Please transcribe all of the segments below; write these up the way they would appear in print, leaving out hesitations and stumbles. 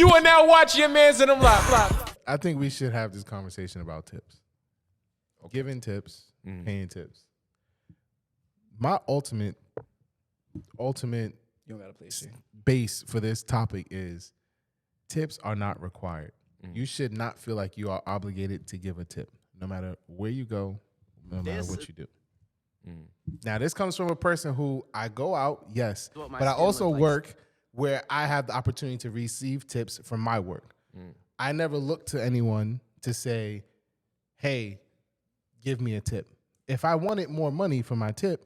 You are now watching Yah Mans and them live. I think we should have this conversation about tips. Okay. Giving tips, paying tips. My ultimate You don't gotta play shit. base for this topic is tips are not required. You should not feel like you are obligated to give a tip, no matter where you go, no matter what you do. Now, this comes from a person who I go out, yes, but I also work where I have the opportunity to receive tips from my work. I never look to anyone to say, hey, give me a tip. If I wanted more money for my tip,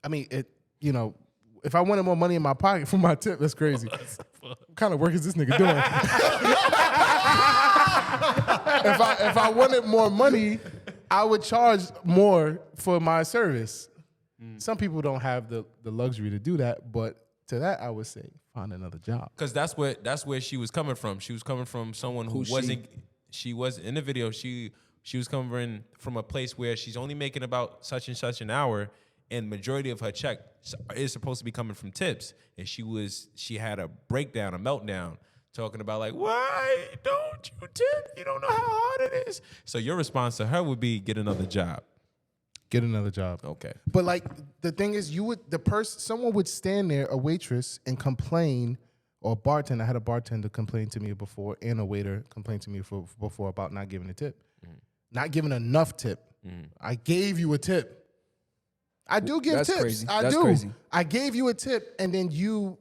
I mean, if I wanted more money in my pocket for my tip, that's crazy. What kind of work is this nigga doing? if I wanted more money, I would charge more for my service. Some people don't have the luxury to do that, but to that I would say find another job. Because that's where she was coming from. She was coming from someone who she was in the video. She was coming from a place where she's only making about such and such an hour, and majority of her check is supposed to be coming from tips. And she had a breakdown, a meltdown, talking about like, why don't you tip? You don't know how hard it is. So your response to her would be get another job. Get another job. Okay. But like the thing is, someone would stand there, a waitress, and complain, or a bartender. I had a bartender complain to me before, and a waiter complain to me before about not giving a tip, not giving enough tip. I gave you a tip. I do give tips. Crazy. I do. Crazy. I gave you a tip, and then you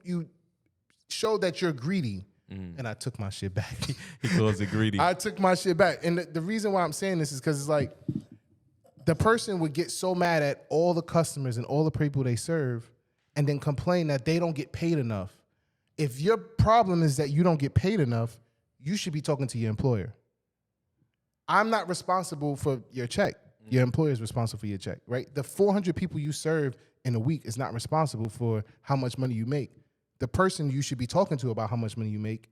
showed that you're greedy, and I took my shit back. He calls it greedy. I took my shit back, and the reason why I'm saying this is because it's like the person would get so mad at all the customers and all the people they serve, and then complain that they don't get paid enough. If your problem is that you don't get paid enough, you should be talking to your employer. I'm not responsible for your check. Your employer is responsible for your check, right? The 400 people you serve in a week is not responsible for how much money you make. The person you should be talking to about how much money you make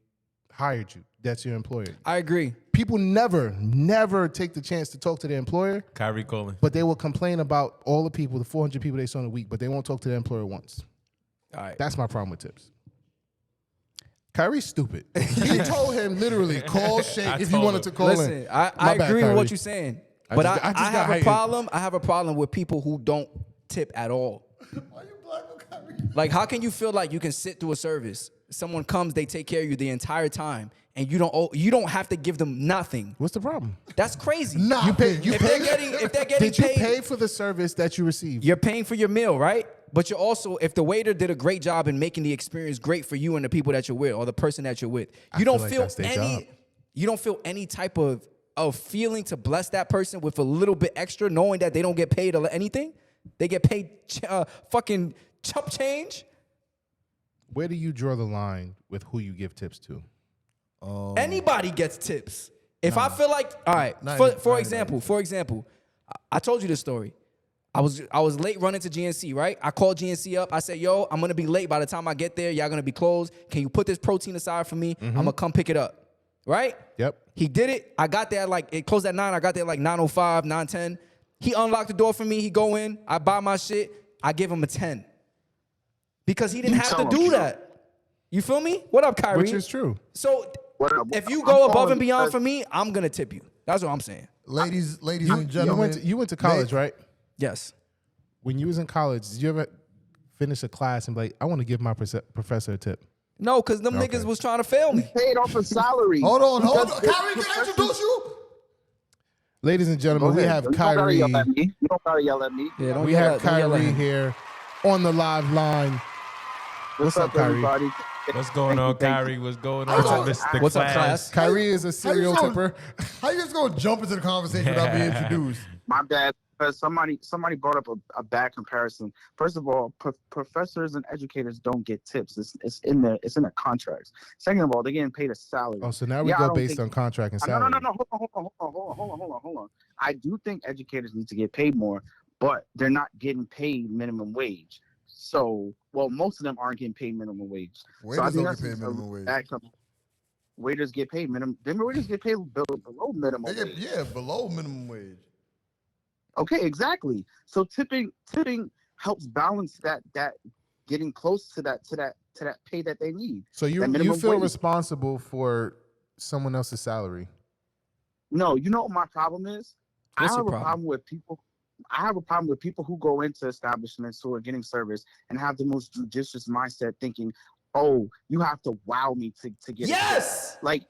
hired you. That's your employer. I agree. People never take the chance to talk to their employer. Kyrie calling. But they will complain about all the people, the 400 people they saw in a week, but they won't talk to their employer once. All right. That's my problem with tips. Kyrie's stupid. He told him literally, call Shake if you wanted to call in. Listen, I agree with what you're saying. But I have a problem. I have a problem with people who don't tip at all. Why you black with Kyrie? Like, how can you feel like you can sit through a service? Someone comes, they take care of you the entire time, and you don't have to give them nothing. What's the problem? That's crazy. Nah, If they're getting Did you paid, pay for the service that you received? you're paying for your meal, right? But you're also, if the waiter did a great job in making the experience great for you and the people that you're with, or the person that you're with, you don't feel any type of feeling to bless that person with a little bit extra, knowing that they don't get paid or anything. They get paid fucking chump change. Where do you draw the line with who you give tips to? Anybody gets tips. If I feel like, all right, for example, I told you this story. I was late running to GNC, right? I called GNC up. I said, yo, I'm going to be late. By the time I get there, y'all going to be closed. Can you put this protein aside for me? I'm going to come pick it up, right? Yep. He did it. I got there it closed at 9. I got there like 9:05, 9:10. He unlocked the door for me. He go in. I buy my shit. I give him a 10. Because he didn't have to do that. You feel me? What up, Kyrie? Which is true. So if you go above and beyond for me, I'm going to tip you. That's what I'm saying. Ladies and gentlemen. You went to college, right? Yes. When you was in college, did you ever finish a class and be like, I want to give my professor a tip? No, because them niggas was trying to fail me. Paid off a salary. Hold on. Kyrie, can I introduce you? Ladies and gentlemen, we have Kyrie. You don't gotta yell at me. Yeah, We have Kyrie here on the live line. What's up, Kyrie? everybody? What's going on, Kyrie? What's going on, Mr. What's up, class? Kyrie is a serial tipper. How you just gonna jump into the conversation without being introduced? My bad. Because somebody brought up a bad comparison. First of all, professors and educators don't get tips. It's in their contracts. Second of all, they're getting paid a salary. Oh, so now we go based on contract and salary. No. Hold on. I do think educators need to get paid more, but they're not getting paid minimum wage. So, well, most of them aren't getting paid minimum wage. Waiters don't get paid minimum wage. Waiters get paid minimum. Waiters get paid below minimum wage. Yeah, below minimum wage. Okay, exactly. So tipping helps balance that getting close to that to that pay that they need. So you feel responsible for someone else's salary? No, you know what my problem is? I have a problem with people who go into establishments who are getting service and have the most judicious mindset, thinking, "Oh, you have to wow me to get yes." Like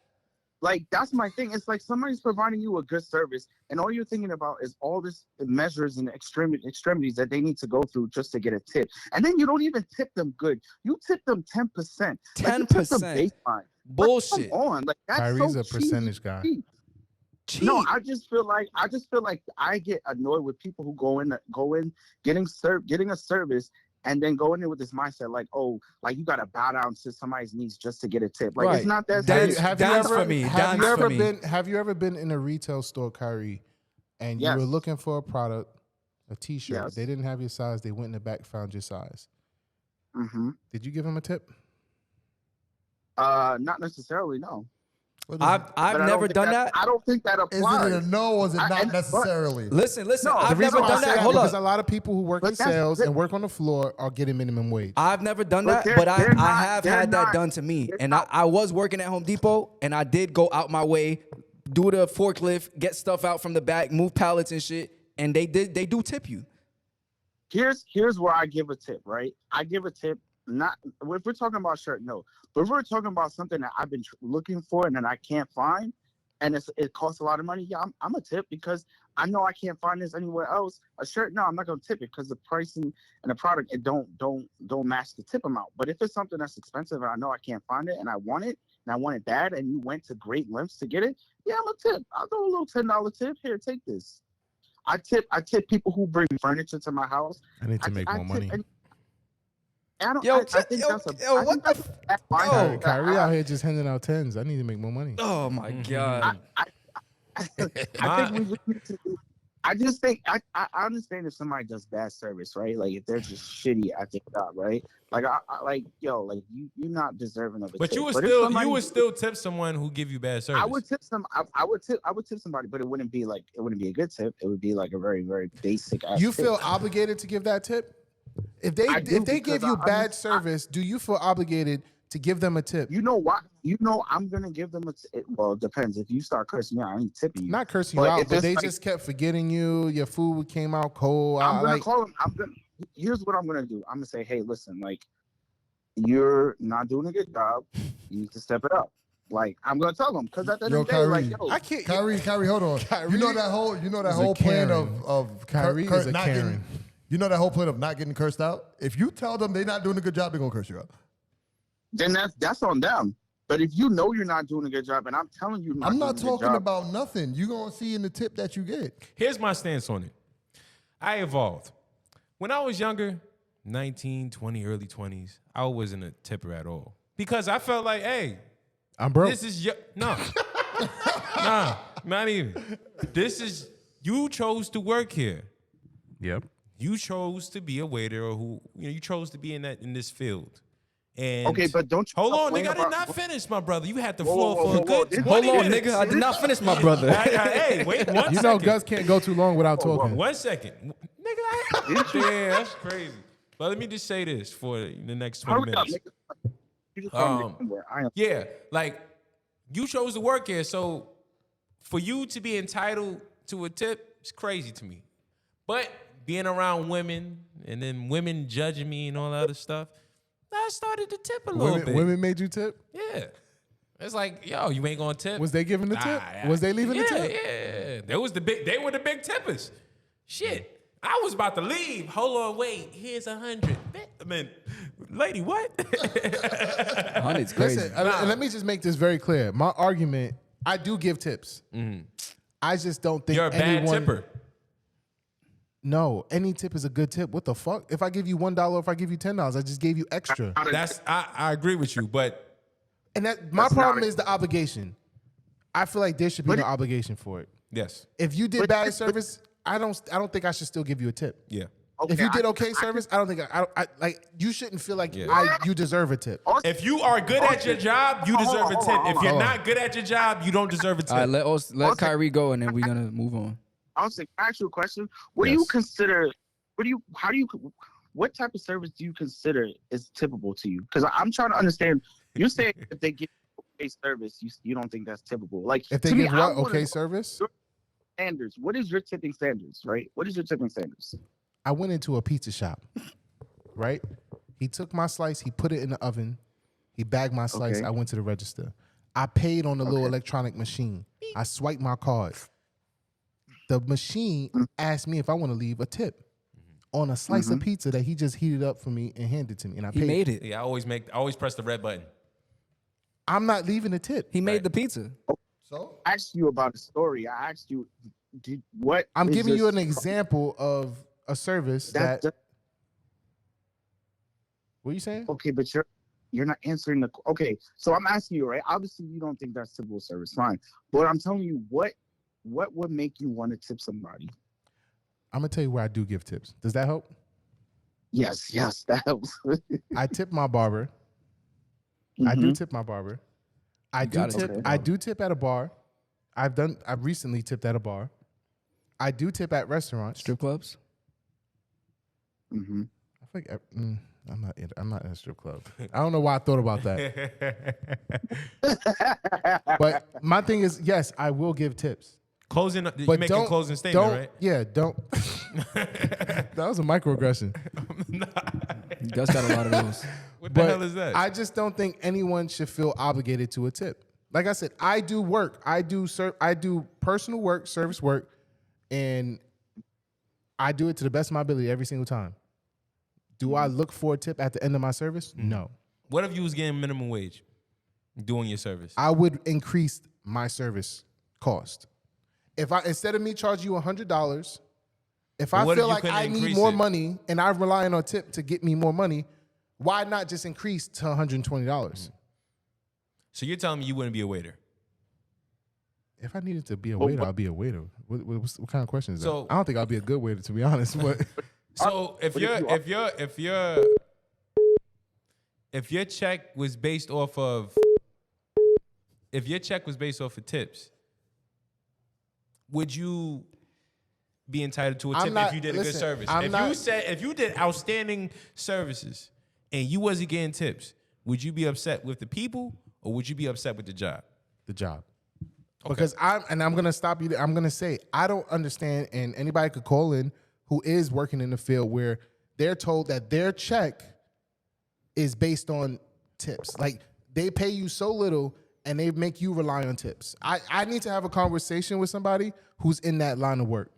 that's my thing. It's like somebody's providing you a good service, and all you're thinking about is all this measures and extremities that they need to go through just to get a tip. And then you don't even tip them good. You tip them 10%. 10%. Bullshit. Come on, like that's Kyrie's so a percentage guy. Cheap. No, I just feel like I get annoyed with people who go in getting a service and then go in there with this mindset like, oh, like you gotta bow down to somebody's knees just to get a tip. Like it's not that. Have you ever been in a retail store, Kyrie, and you were looking for a product, a T-shirt? Yes. They didn't have your size. They went in the back, found your size. Mm-hmm. Did you give them a tip? Not necessarily. No. I've never done that. I don't think that applies. Is it a no or is it not necessarily? Listen. No, I've never done that. Hold because up. a lot of people who work in sales and work on the floor are getting minimum wage. I've never done that, but I have had that done to me. And I was working at Home Depot, and I did go out my way, do the forklift, get stuff out from the back, move pallets and shit, and they do tip you. Here's where I give a tip, right? I give a tip. Not if we're talking about shirt, no. But if we're talking about something that I've been looking for and then I can't find, and it costs a lot of money, yeah, I'm a tip because I know I can't find this anywhere else. A shirt, no, I'm not gonna tip it because the pricing and the product it don't match the tip amount. But if it's something that's expensive and I know I can't find it and I want it bad, and you went to great lengths to get it, yeah, I'm a tip. I'll throw a little $10 tip. Here, take this. I tip people who bring furniture to my house. I need to make more money. Kyrie out here just handing out tens. I need to make more money. Oh my god! I just think I understand if somebody does bad service, right? Like if they're just shitty at their job, right? Like you're not deserving of it. But you would still tip someone who give you bad service. I would tip somebody, but it wouldn't be a good tip. It would be like a very, very basic. You feel obligated to give that tip? If they give you bad service, do you feel obligated to give them a tip? You know what? You know I'm gonna give them a tip. Well, it depends. If you start cursing me out, I ain't tipping you. Not cursing you out, but they just kept forgetting you. Your food came out cold. I'm gonna call them. Here's what I'm gonna do. I'm gonna say, hey, listen, like you're not doing a good job. You need to step it up. Like I'm gonna tell them because at the end of the day, like I can't. Kyrie, hold on. Kyrie, you know that whole plan of Kyrie is a Karen. You know that whole plan of not getting cursed out? If you tell them they're not doing a good job, they're going to curse you out. Then that's on them. But if you know you're not doing a good job and I'm telling you I'm not talking about nothing. You're going to see in the tip that you get. Here's my stance on it. I evolved. When I was younger, 19, 20, early 20s, I wasn't a tipper at all. Because I felt like, hey, I'm broke. This is no. Nah, not even. You chose to work here. Yep. You chose to be a waiter, or you chose to be in this field. And okay, but don't you hold on, nigga. I did not finish, my brother. You had the floor for a good. Hold on, nigga. I did not finish, my brother. Hey, wait 1 second. You know, Gus can't go too long without talking. 1 second, nigga. Yeah, that's crazy. But let me just say this for the next 20 minutes. Yeah, like you chose to work here, so for you to be entitled to a tip, it's crazy to me. But being around women and then women judging me and all that other stuff, I started to tip a little bit. Women made you tip? Yeah. It's like, yo, you ain't gonna tip. Was they giving the tip? Was they leaving the tip? Yeah. They were the big tippers. Shit. I was about to leave. Hold on, wait. Here's 100. I mean, lady, what? 100's crazy. Listen, let me just make this very clear. My argument, I do give tips. Mm-hmm. I just don't think you're a bad tipper. No, any tip is a good tip. What the fuck? If I give you $1, if I give you $10, I just gave you extra. I agree with you, but my problem is the obligation. I feel like there should be no obligation for it. Yes. If you did bad service, I don't think I should still give you a tip. Yeah. Okay, if you did okay service, I don't think I like you shouldn't feel like you deserve a tip. If you are good at your job, you deserve a tip. If you're not good at your job, you don't deserve a tip. All right, let Kyrie go, and then we're gonna move on. I was saying, can I ask you a question? What do you consider? How do you what type of service do you consider is tippable to you? Because I'm trying to understand. You're saying if they give okay service, you don't think that's tippable. Like If they to give me, I what wanna okay know service? your standards. What is your tipping standards? Right? What is your tipping standards? I went into a pizza shop, right? He took my slice, he put it in the oven, he bagged my slice. Okay. I went to the register. I paid on the little Okay. electronic machine. I swiped my card. The machine asked me if I want to leave a tip on a slice of pizza that he just heated up for me and handed to me, and I He paid. made it. Yeah, I always press the red button. I'm not leaving a tip. He made the pizza. So I asked you about a story. I asked you, what? I'm is giving you this- an example of a service that. What are you saying? Okay, but you're not answering the. Okay, so I'm asking you, right? Obviously, you don't think that's typical service, fine. But I'm telling you, what would make you want to tip somebody? I'm gonna tell you where I do give tips. Does that help? Yes, that helps. I tip my barber. I do tip my barber. I do gotta tip. tip. I do tip at a bar. I've recently tipped at a bar. I do tip at restaurants. Strip clubs. Mm-hmm. I think I'm not in a strip club. I don't know why I thought about that. But my thing is, yes, I will give tips. Closing. You But making a closing statement, right? Yeah, don't. That was a microaggression. He does got a lot of those. What the But hell is that? I just don't think anyone should feel obligated to a tip. Like I said, I do work. I do personal work, service work, and I do it to the best of my ability every single time. Do I look for a tip at the end of my service? No. What if you was getting minimum wage doing your service? I would increase my service cost. If I instead of me charging you $100, if I what if feel you like couldn't I need increase more it? money and I'm relying on tip to get me more money, why not just increase to $120? So you're telling me you wouldn't be a waiter? If I needed to be a waiter, I'll be a waiter. What kind of question is that? So- I don't think I'll be a good waiter, to be honest. But So if your check was based off of tips, would you be entitled to a I'm tip not- if you did a listen, good service? I'm not- If you did outstanding services and you wasn't getting tips, would you be upset with the people or would you be upset with the job? the job. Because I'm gonna stop you there. I'm gonna say I don't understand, and anybody could call in who is working in the field where they're told that their check is based on tips. Like they pay you so little and they make you rely on tips. I need to have a conversation with somebody who's in that line of work.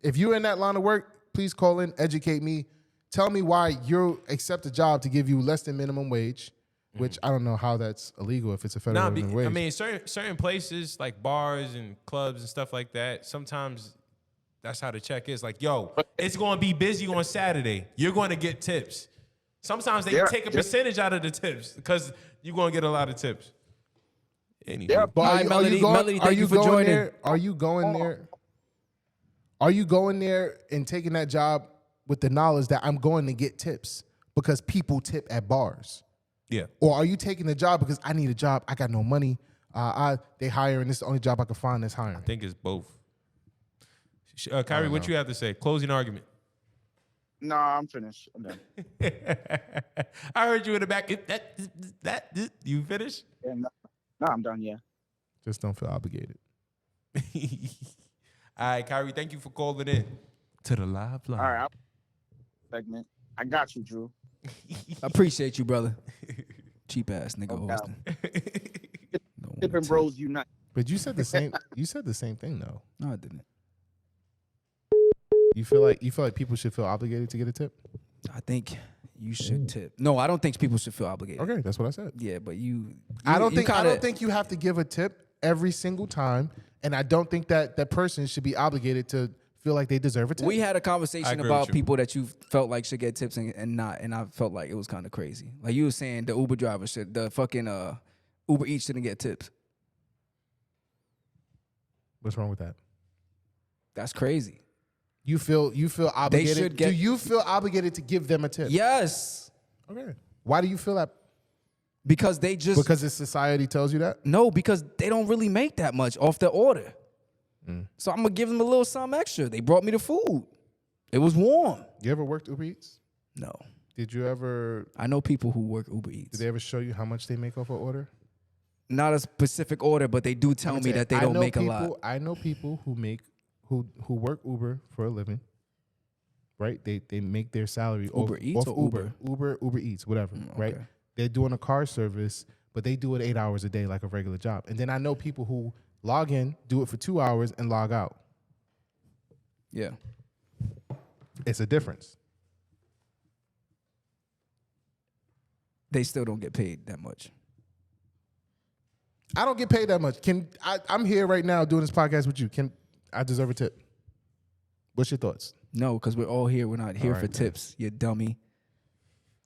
If you're in that line of work, please call in, educate me, tell me why you accept a job to give you less than minimum wage, which I don't know how that's illegal if it's a federal minimum wage. I mean, certain places like bars and clubs and stuff like that, sometimes that's how the check is. Like, yo, it's going to be busy on Saturday. You're going to get tips. Sometimes they take a percentage out of the tips because you're going to get a lot of tips. Anyway. But Hi, Melody. Melody, thank you for going joining. there? Are you going there? Are you going there and taking that job with the knowledge that I'm going to get tips because people tip at bars? Yeah. Or are you taking the job because I need a job, I got no money, they hiring, this is the only job I can find that's hiring? I think it's both. Kyrie, what you have to say? Closing argument. No, I'm finished. I'm done. I heard you in the back. You finished? Yeah, no, I'm done. Yeah. Just don't feel obligated. All right, Kyrie, thank you for calling in to the live line. All right. Segment. I got you, Drew. I appreciate you, brother. Cheap ass nigga, No Austin. Tipping bros unite. But you said the same. You said the same thing though. No, I didn't. You feel like people should feel obligated to get a tip? I think you should tip. No, I don't think people should feel obligated. Okay, that's what I said. Yeah, but you I don't kinda- think you have to give a tip every single time, and I don't think that person should be obligated to feel like they deserve a tip. We had a I conversation agree about with you. people that you felt like should get tips and not, and I felt like it was kind of crazy. Like you were saying, the Uber driver should, the fucking Uber Eats shouldn't get tips. What's wrong with that? That's crazy. You feel obligated. should get- Do you feel obligated to give them a tip? Yes, Okay. Why do you feel that? because they just Because the society tells you that? no, because they don't really make that much off their order. So I'm gonna give them a little something extra. They brought me the food. It was warm. You ever worked Uber Eats? No. Did you ever? I know people who work Uber Eats. Did they ever show you how much they make off an order? Not a specific order, but they do tell me that they don't make a lot. I know people who work Uber for a living. Right? They make their salary Uber Eats off or Uber Eats, whatever. Right? Okay. They're doing a car service, but they do it 8 hours a day like a regular job. And then I know people who log in, do it for 2 hours, and log out. Yeah. It's a difference. They still don't get paid that much. I don't get paid that much. I'm here right now doing this podcast with you. Can I deserve a tip? What's your thoughts? No, because we're all here. We're not here for tips, you dummy.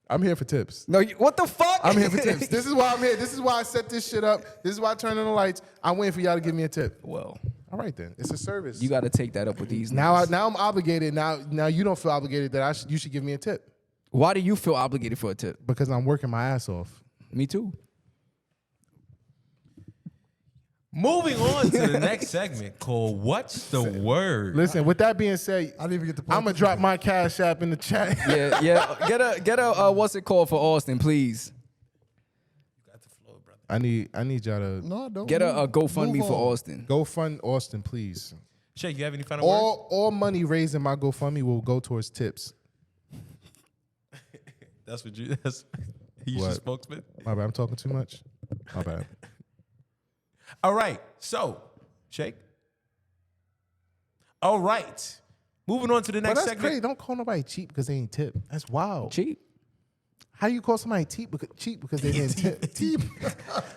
I'm here for tips. No, what the fuck? I'm here for tips. This is why I'm here. This is why I set this shit up. This is why I turn on the lights. I'm waiting for y'all to give me a tip. Well, all right then. It's a service. you got to take that up with these. Now niggas. I'm obligated. Now you don't feel obligated that you should give me a tip Why do you feel obligated for a tip? because I'm working my ass off. Me too. Moving on to the next segment called What's the Word? Listen, with that being said, I didn't even get the. I'm gonna drop my Cash App in the chat. Yeah. Get a what's it called for Austin, please? You got the flow, brother. I need y'all to No, don't. Get a move GoFundMe for on. Austin. go fund Austin, please. Shake, you have any final words? All money raised in my GoFundMe will go towards tips. That's what you. That's he's your What? spokesman. My bad. I'm talking too much. My bad. All right, so Shake. All right, moving on to the But next that's segment. crazy. Don't call nobody cheap because they ain't tip. That's wild. Cheap. How you call somebody cheap because they didn't tip? Cheap.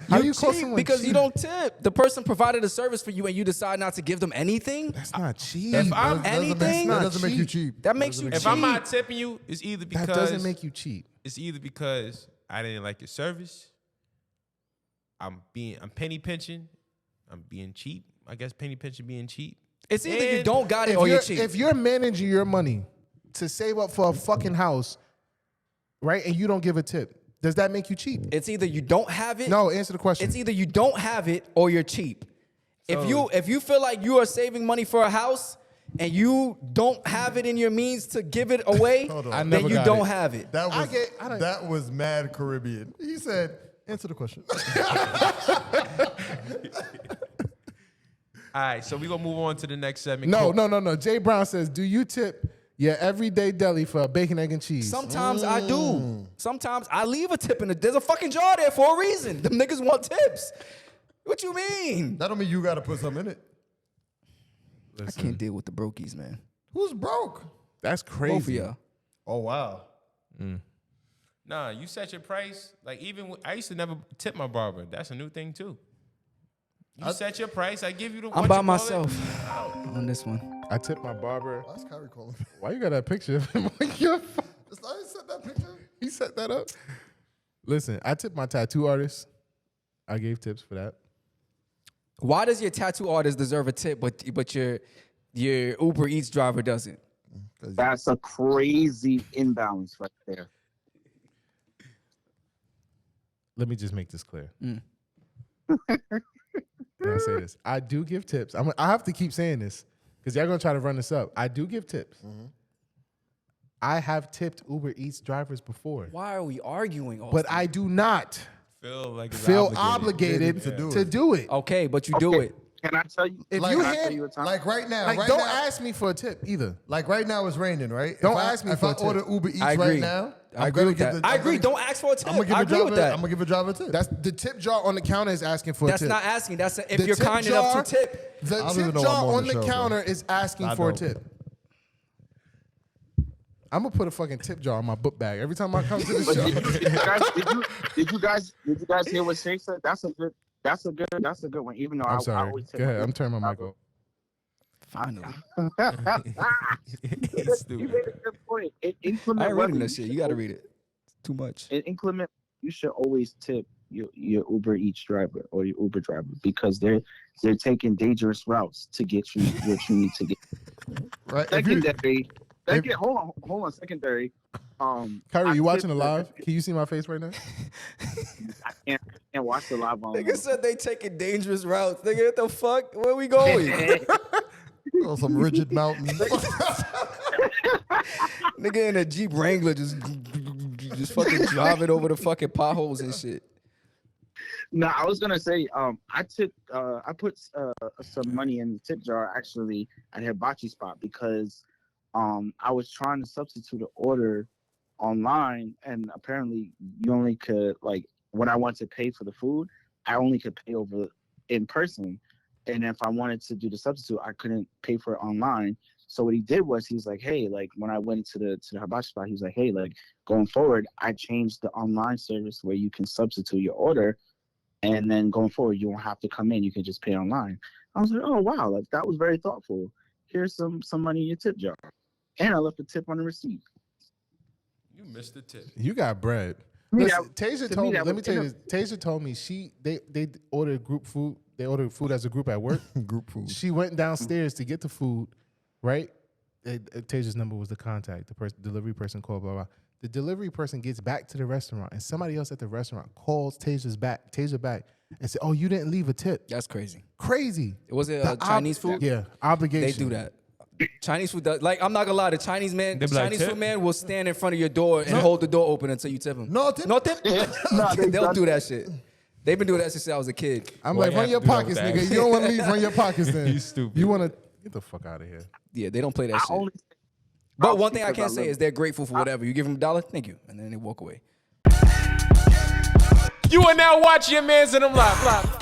How you call cheap someone because cheap? you don't tip. The person provided a service for you and you decide not to give them anything. That's not cheap. If I'm anything- that Not doesn't make you cheap. cheap. That makes you If cheap. I'm not tipping you, it's either because That doesn't make you cheap. it's either because I didn't like your service. I'm penny pinching. I'm being cheap. I guess penny pinching being cheap. It's either you And don't got it or you're cheap. If you're managing your money to save up for a fucking house, right, and you don't give a tip, does that make you cheap? It's either you don't have it. No, answer the question. It's either you don't have it or you're cheap. If you feel like you are saving money for a house and you don't have it in your means to give it away, Hold on. I then never you got don't it. have it. That was mad Caribbean. He said, "Answer the question." All right, so we're gonna move on to the next segment. No. Jay Brown says, do you tip your everyday deli for a bacon, egg, and cheese? Sometimes I do. Sometimes I leave a tip in the. There's a fucking jar there for a reason. Them niggas want tips. What you mean? That don't mean you got to put something in it. I can't deal with the brokies, man. Who's broke? That's crazy. Both of y'all. Oh wow. Nah, you set your price. Like I used to never tip my barber. That's a new thing too. You set your price. I give you the. I'm by myself on this one. I tip my barber. Why's Kyrie calling? Why you got that picture of him on your phone? I set that picture. He set that up. Listen, I tip my tattoo artist. I gave tips for that. Why does your tattoo artist deserve a tip, but your Uber Eats driver doesn't? That's a crazy imbalance right there. Let me just make this clear. Can I say this? I do give tips. I have to keep saying this because y'all gonna try to run this up. I do give tips. I have tipped Uber Eats drivers before, Why are we arguing? but I do not feel obligated to do it. Okay, but you do it. Can I tell you? If can you I tell hit- you a time? Like right now. Like, right don't now, ask me for a tip either. Like right now, it's raining, right? Don't If I- ask me if for I a tip. order Uber Eats I agree. right now, I I'm agree gonna with give that. the- I I'm agree. gonna- Don't ask for a tip. I'm gonna give I a agree driver. with that. I'm gonna give a driver a tip. That's the tip jar on the counter is asking for That's a tip. not asking. That's if The you're tip kind jar- enough to tip. The I don't even tip know jar I'm on on the the show, bro. counter is asking I for a don't. tip. I'm gonna put a fucking tip jar in my book bag every time I come to the But show. did you guys hear what Shay said? That's a good one. Even though I'm I sorry. always tip Go ahead. my- I'm turning my mic off. Finally. You made a good point. In I inclement ain't weather, reading that shit. You got to read it. It's too much. In inclement, you should always tip your Uber Eats driver or your Uber driver because they're taking dangerous routes to get you what you need to get. Right. If you- Secondary. Hold on. Secondary. Kyrie, I you watching tipped the live? Can you see my face right now? I can't watch the live on. Nigga said they taking dangerous routes. Nigga, what the fuck? Where we going? on some rigid mountain. Nigga in a Jeep Wrangler just fucking driving over the fucking potholes and shit. No, I was gonna say, I put some money in the tip jar actually at Hibachi Spot because I was trying to substitute an order online, and apparently you only could, like, when I wanted to pay for the food, I only could pay over in person, and if I wanted to do the substitute, I couldn't pay for it online. So what he did was he's like, hey, like when I went to the hibachi spot, he was like, hey, like going forward, I changed the online service where you can substitute your order, and then going forward, you won't have to come in. You can just pay online. I was like, oh wow, like that was very thoughtful. Here's some money in your tip jar, and I left the tip on the receipt. You missed the tip. You got bread. Listen, Tasia told me. Let me tell you this. Tasia told me they ordered group food. They ordered food as a group at work. Group food. She went downstairs to get the food, right? Tasia's number was the contact. The delivery person called, blah, blah. The delivery person gets back to the restaurant, and somebody else at the restaurant calls Tasia back and said, oh, you didn't leave a tip. That's crazy. Crazy. Was it Chinese food? Yeah, obligation. They do that. Chinese food does, like, I'm not gonna lie, the Chinese food man will stand in front of your door and hold the door open until you tip him. No tip? No tip? They'll do that shit. They've been doing that since I was a kid. I'm like, run your pockets, nigga. You don't want to leave, run your pockets then. You stupid. You want to get the fuck out of here. Yeah, they don't play that shit. But one thing I can say is they're grateful for whatever. You give them $1, thank you, and then they walk away. You are now watching Yah Mans and them live.